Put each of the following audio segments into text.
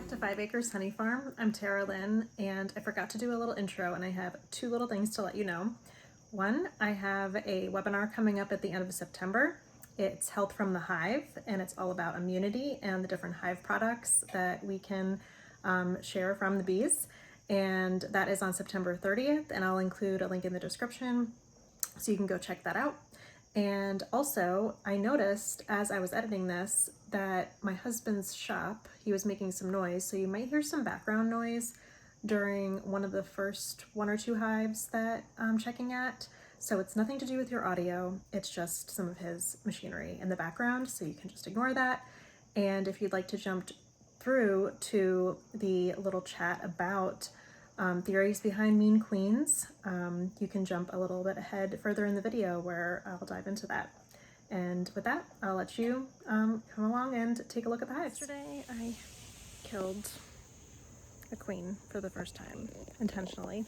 back to 5 Acres Honey Farm. I'm Tara Lynn, and I forgot to do a little intro, and I have two little things to let you know. One, I have a webinar coming up at the end of September. It's Health from the Hive, and it's all about immunity and the different hive products that we can share from the bees. And that is on September 30th, and I'll include a link in the description so you can go check that out. And also, I noticed as I was editing this that my husband's shop, he was making some noise, so you might hear some background noise during one of the first one or two hives that I'm checking at. So it's nothing to do with your audio, it's just some of his machinery in the background, so you can just ignore that. And if you'd like to jump through to the little chat about theories behind mean queens, you can jump a little bit ahead further in the video where I'll dive into that. And with that, I'll let you come along and take a look at the hives. Yesterday I killed a queen for the first time intentionally,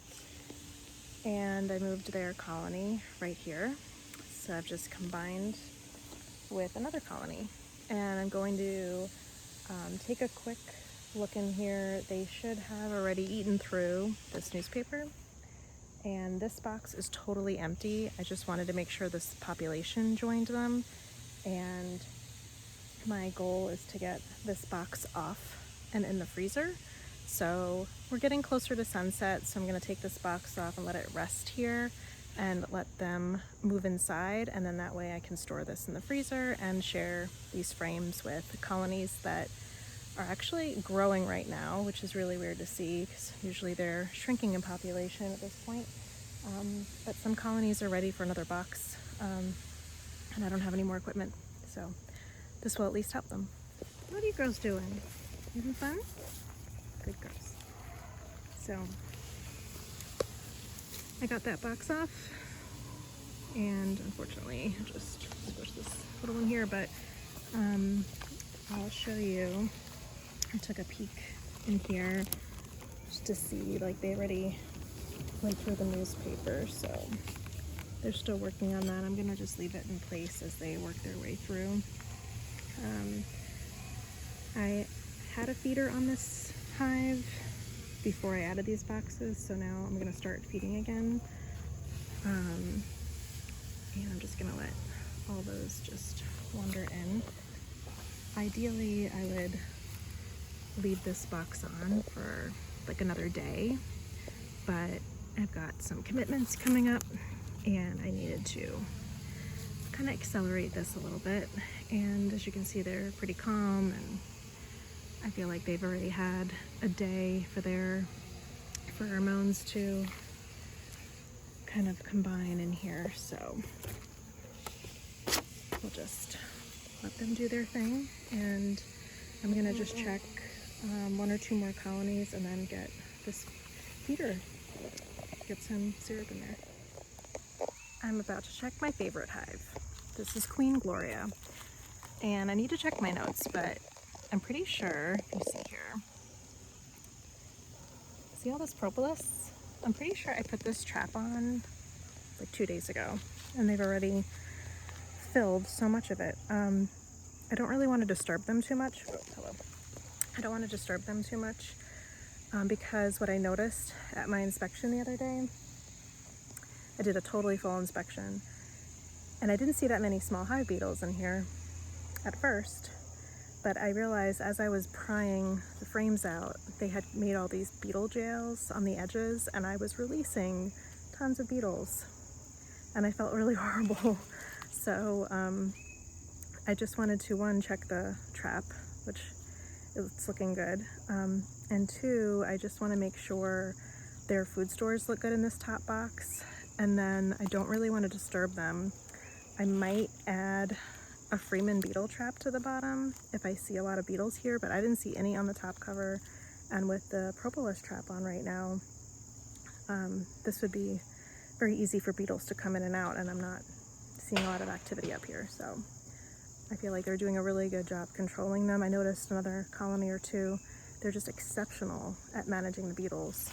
and I moved their colony right here. So I've just combined with another colony, and I'm going to take a quick look in here. They should have already eaten through this newspaper, and this box is totally empty. I just wanted to make sure this population joined them, and my goal is to get this box off and in the freezer. So we're getting closer to sunset, so I'm going to take this box off and let it rest here and let them move inside, and then that way I can store this in the freezer and share these frames with colonies that are actually growing right now, which is really weird to see because usually they're shrinking in population at this point. But some colonies are ready for another box, and I don't have any more equipment, so this will at least help them. What are you girls doing? Having fun? Good girls. So I got that box off, and unfortunately I just squished this little one here, but I'll show you. I took a peek in here just to see, like, they already went through the newspaper, so they're still working on that. I'm gonna just leave it in place as they work their way through. I had a feeder on this hive before I added these boxes, so now I'm gonna start feeding again. And I'm just gonna let all those just wander in. Ideally, I would leave this box on for like another day, but I've got some commitments coming up and I needed to kind of accelerate this a little bit. And as you can see, they're pretty calm, and I feel like they've already had a day for their pheromones to kind of combine in here, so we'll just let them do their thing, and I'm gonna just check one or two more colonies and then get this feeder, get some syrup in there. I'm about to check my favorite hive. This is Queen Gloria, and I need to check my notes, but I'm pretty sure, you see here, see all this propolis? I'm pretty sure I put this trap on like 2 days ago, and they've already filled so much of it. I don't really want to disturb them too much. Oh, hello. I don't want to disturb them too much because what I noticed at my inspection the other day, I did a totally full inspection, and I didn't see that many small hive beetles in here at first, but I realized as I was prying the frames out, they had made all these beetle jails on the edges, and I was releasing tons of beetles, and I felt really horrible. So I just wanted to, one, check the trap, which it's looking good, and two, I just want to make sure their food stores look good in this top box, and then I don't really want to disturb them. I might add a Freeman beetle trap to the bottom if I see a lot of beetles here, but I didn't see any on the top cover, and with the propolis trap on right now, this would be very easy for beetles to come in and out, and I'm not seeing a lot of activity up here, so I feel like they're doing a really good job controlling them. I noticed another colony or two, they're just exceptional at managing the beetles.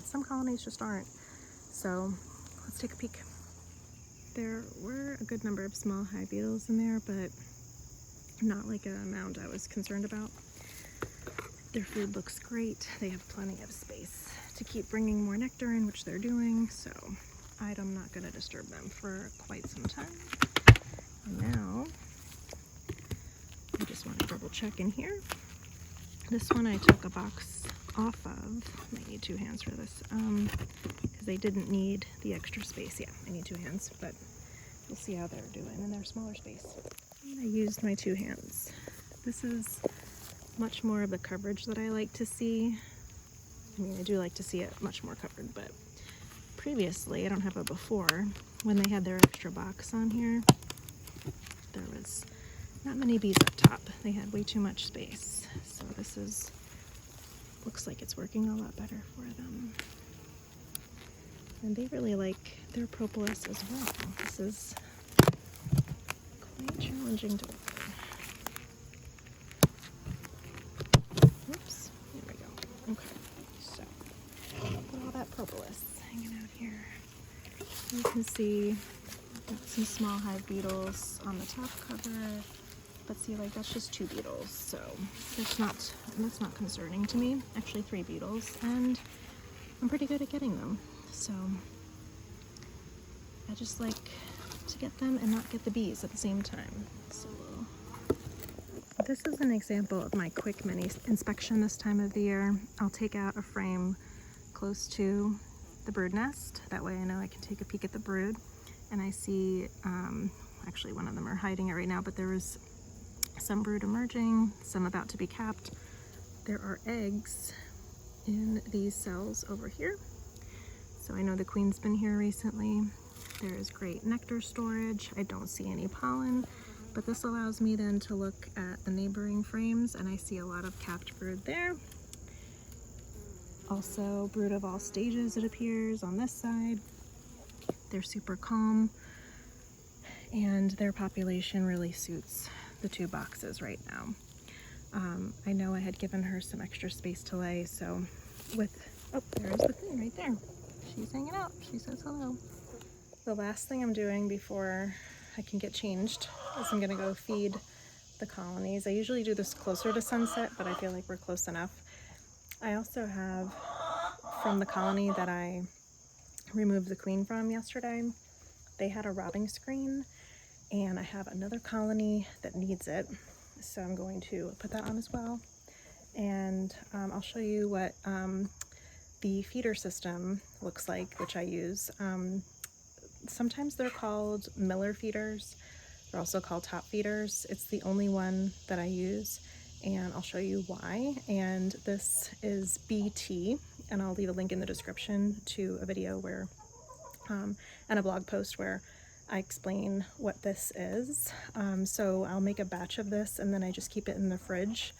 Some colonies just aren't. So let's take a peek. There were a good number of small hive beetles in there, but not like an amount I was concerned about. Their food looks great. They have plenty of space to keep bringing more nectar in, which they're doing, so I'm not going to disturb them for quite some time. And now, I just want to double check in here. This one I took a box off of. I need 2 hands for this, because they didn't need the extra space. Yeah, I need 2 hands, but we'll see how they're doing in their smaller space. And I used my 2 hands. This is much more of the coverage that I like to see. I mean, I do like to see it much more covered, but previously, I don't have a before, when they had their extra box on here, there was not many bees up top. They had way too much space. So this looks like it's working a lot better for them. And they really like their propolis as well. This is quite challenging to work with. Oops, there we go. Okay, so look at all that propolis hanging out here. You can see got some small hive beetles on the top cover, but see, like, that's just 2 beetles, so that's not concerning to me. Actually 3 beetles, and I'm pretty good at getting them, so I just like to get them and not get the bees at the same time. So this is an example of my quick mini inspection this time of the year. I'll take out a frame close to the brood nest. That way I know I can take a peek at the brood. And I see, actually one of them are hiding it right now, but there is some brood emerging, some about to be capped. There are eggs in these cells over here. So I know the queen's been here recently. There is great nectar storage. I don't see any pollen, but this allows me then to look at the neighboring frames, and I see a lot of capped brood there. Also, brood of all stages, it appears, on this side. They're super calm, and their population really suits the 2 boxes right now. I know I had given her some extra space to lay, so oh, there's the queen right there. She's hanging out. She says hello. The last thing I'm doing before I can get changed is I'm gonna go feed the colonies. I usually do this closer to sunset, but I feel like we're close enough. I also have, from the colony that I removed the queen from yesterday, they had a robbing screen, and I have another colony that needs it, so I'm going to put that on as well. And I'll show you what the feeder system looks like, which I use. Sometimes they're called Miller feeders. They're also called top feeders. It's the only one that I use, and I'll show you why. And this is BT, and I'll leave a link in the description to a video where and a blog post where I explain what this is. So I'll make a batch of this, and then I just keep it in the fridge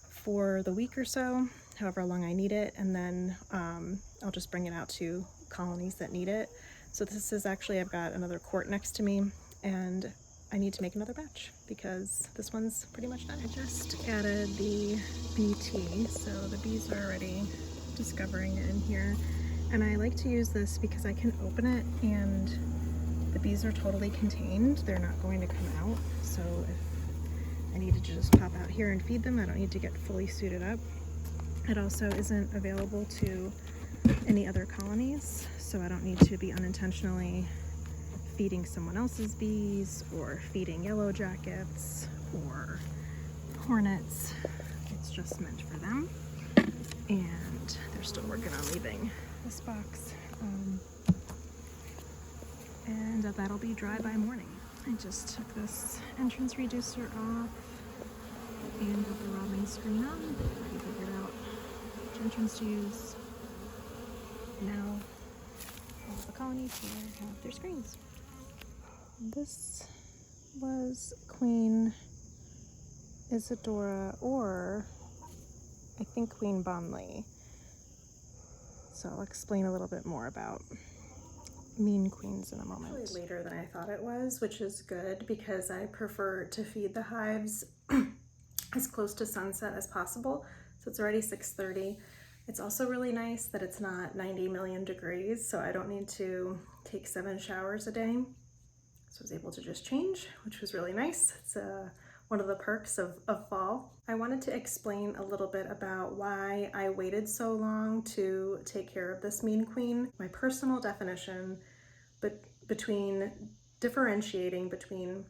for the week or so, however long I need it, and then I'll just bring it out to colonies that need it. So this is actually, I've got another quart next to me, and I need to make another batch because this one's pretty much done. I just added the BT, so the bees are already discovering it in here. And I like to use this because I can open it and the bees are totally contained. They're not going to come out. So if I needed to just pop out here and feed them, I don't need to get fully suited up. It also isn't available to any other colonies, so I don't need to be unintentionally feeding someone else's bees or feeding yellow jackets or hornets. It's just meant for them. And they're still working on leaving this box. And that'll be dry by morning. I just took this entrance reducer off and got the robbing screen on. I figured out which entrance to use. Now all the colonies here have their screens. This was Queen Isadora, or I think Queen Bonley. So I'll explain a little bit more about mean queens in a moment. It's later than I thought it was, which is good because I prefer to feed the hives as close to sunset as possible. So it's already 6:30. It's also really nice that it's not 90 million degrees, so I don't need to take 7 showers a day. So I was able to just change, which was really nice. It's one of the perks of fall. I wanted to explain a little bit about why I waited so long to take care of this mean queen. My personal definition between differentiating between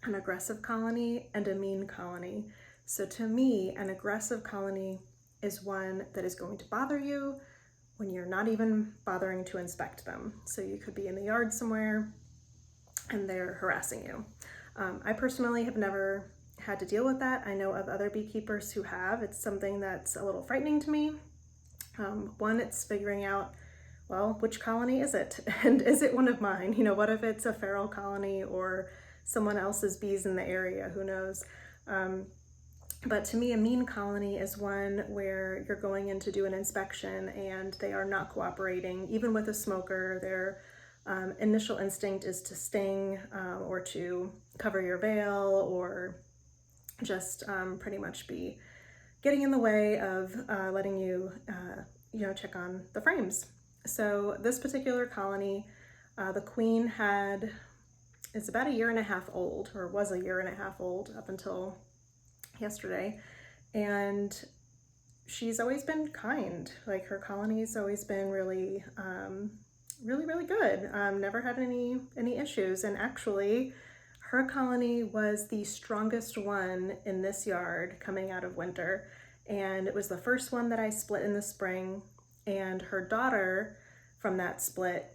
an aggressive colony and a mean colony. So to me, an aggressive colony is one that is going to bother you when you're not even bothering to inspect them. So you could be in the yard somewhere and they're harassing you. I personally have never had to deal with that. I know of other beekeepers who have. It's something that's a little frightening to me. One, it's figuring out, well, which colony is it? And is it one of mine? You know, what if it's a feral colony or someone else's bees in the area? Who knows? But to me, a mean colony is one where you're going in to do an inspection and they are not cooperating. Even with a smoker, their initial instinct is to sting or to cover your veil or just pretty much be getting in the way of letting you, check on the frames. So this particular colony, the queen is about 1.5 years old, or was 1.5 years old up until yesterday, and she's always been kind. Like, her colony's always been really really good. Never had any issues, and actually her colony was the strongest one in this yard coming out of winter, and it was the first one that I split in the spring, and her daughter from that split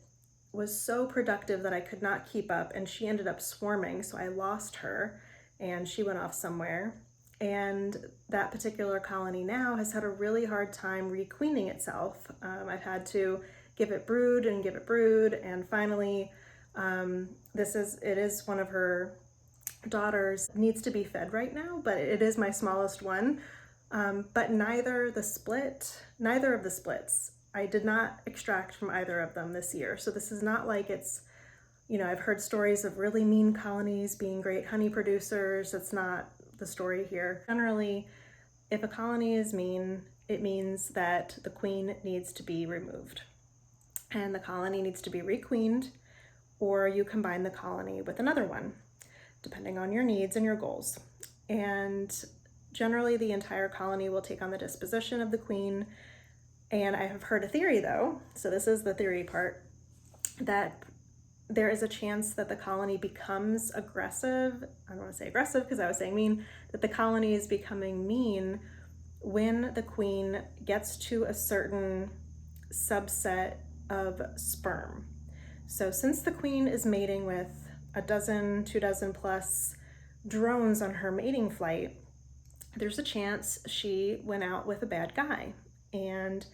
was so productive that I could not keep up, and she ended up swarming, so I lost her and she went off somewhere. And that particular colony now has had a really hard time requeening itself. I've had to give it brood, and finally it is one of her daughters, needs to be fed right now, but it is my smallest one. But neither of the splits, I did not extract from either of them this year. So this is not like it's, I've heard stories of really mean colonies being great honey producers. That's not the story here. Generally, if a colony is mean, it means that the queen needs to be removed and the colony needs to be requeened, or you combine the colony with another one, depending on your needs and your goals. And generally the entire colony will take on the disposition of the queen. And I have heard a theory, though, so this is the theory part, that there is a chance that the colony becomes aggressive. I don't want to say aggressive because I was saying mean, that the colony is becoming mean when the queen gets to a certain subset of sperm. So since the queen is mating with 12, 2 dozen plus drones on her mating flight, there's a chance she went out with a bad guy, and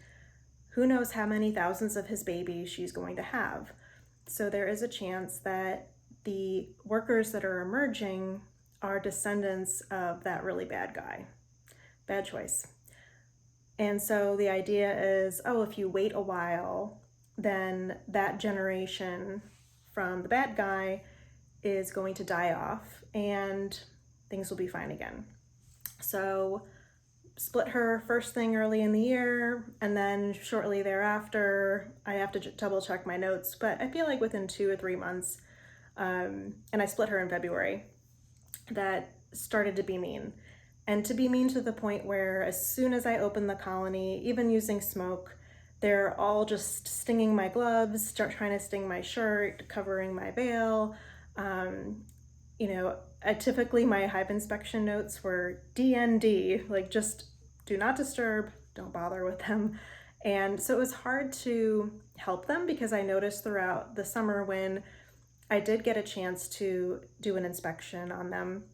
who knows how many thousands of his babies she's going to have. So there is a chance that the workers that are emerging are descendants of that really bad guy. Bad choice. And so the idea is, if you wait a while, then that generation from the bad guy is going to die off and things will be fine again. So split her first thing early in the year, and then shortly thereafter, I have to double check my notes, but I feel like within 2 or 3 months, and I split her in February, that started to be mean. And to be mean to the point where as soon as I open the colony, even using smoke, they're all just stinging my gloves, start trying to sting my shirt, covering my veil. Typically my hive inspection notes were DND, like just do not disturb, don't bother with them. And so it was hard to help them because I noticed throughout the summer when I did get a chance to do an inspection on them,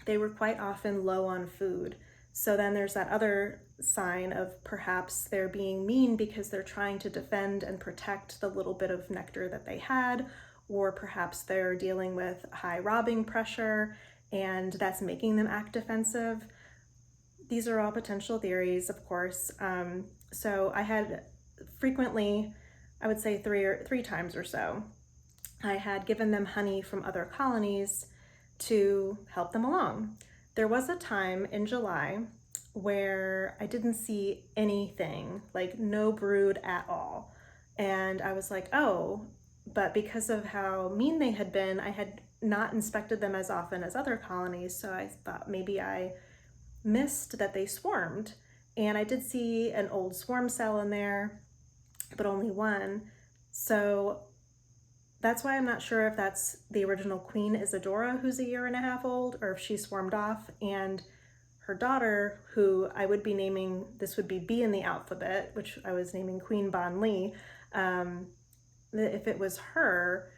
they were quite often low on food. So then there's that other sign of perhaps they're being mean because they're trying to defend and protect the little bit of nectar that they had, or perhaps they're dealing with high robbing pressure and that's making them act defensive. These are all potential theories, of course. So I had frequently, I would say 3 times or so, I had given them honey from other colonies to help them along. There was a time in July where I didn't see anything, like no brood at all. And I was like, but because of how mean they had been, I had not inspected them as often as other colonies, so I thought maybe I missed that they swarmed. And I did see an old swarm cell in there, but only one. So that's why I'm not sure if that's the original queen Isadora, who's 1.5 years old, or if she swarmed off. And her daughter, who I would be naming, this would be B in the alphabet, which I was naming Queen Bon Lee. If it was her,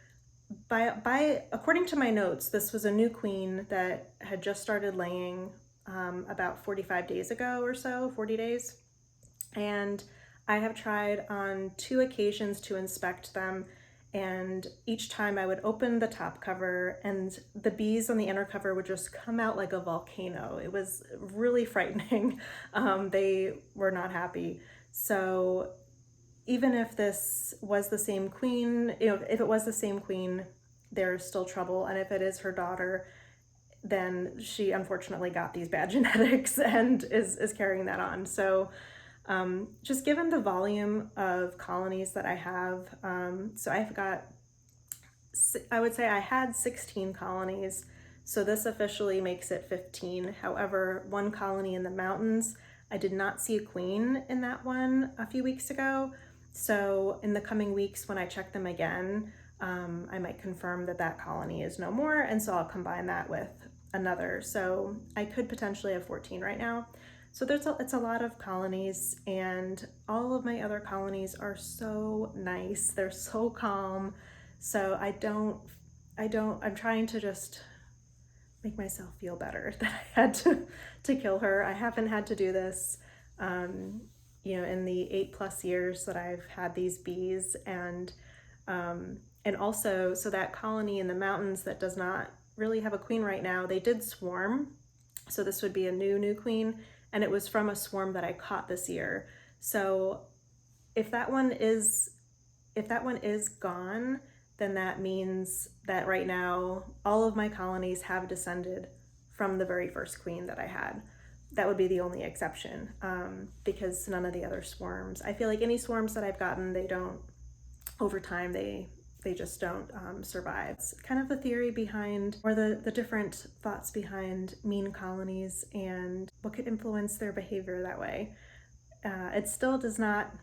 according to my notes, this was a new queen that had just started laying about 45 days ago or so, 40 days. And I have tried on 2 occasions to inspect them, and each time I would open the top cover and the bees on the inner cover would just come out like a volcano. It was really frightening. They were not happy. So even if this was the same queen, if it was the same queen, there's still trouble. And if it is her daughter, then she unfortunately got these bad genetics and is carrying that on. So just given the volume of colonies that I have, so I would say I had 16 colonies, so this officially makes it 15. However, one colony in the mountains, I did not see a queen in that one a few weeks ago. So in the coming weeks, when I check them again, I might confirm that that colony is no more, and so I'll combine that with another. So I could potentially have 14 right now. So it's a lot of colonies, and all of my other colonies are so nice. They're so calm. So I'm trying to just make myself feel better that I had to kill her. I haven't had to do this, in the 8+ years that I've had these bees, and also, so that colony in the mountains that does not really have a queen right now, they did swarm. So this would be a new queen, and it was from a swarm that I caught this year. So if that one is gone, then that means that right now all of my colonies have descended from the very first queen that I had. That would be the only exception, because none of the other swarms, I feel like any swarms that I've gotten, they don't, over time, they just don't survive. It's kind of the theory behind, or the different thoughts behind mean colonies and what could influence their behavior that way. It still does not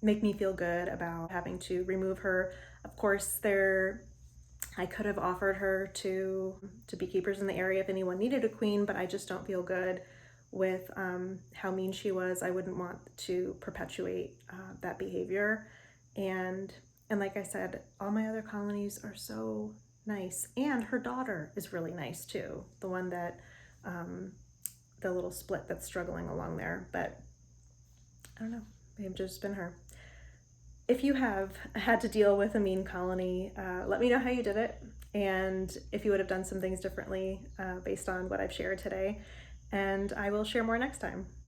make me feel good about having to remove her. Of course, I could have offered her to beekeepers in the area if anyone needed a queen, but I just don't feel good with how mean she was. I wouldn't want to perpetuate that behavior. And like I said, all my other colonies are so nice. And her daughter is really nice too. The one that, the little split that's struggling along there. But I don't know, may have just been her. If you have had to deal with a mean colony, let me know how you did it, and if you would have done some things differently based on what I've shared today. And I will share more next time.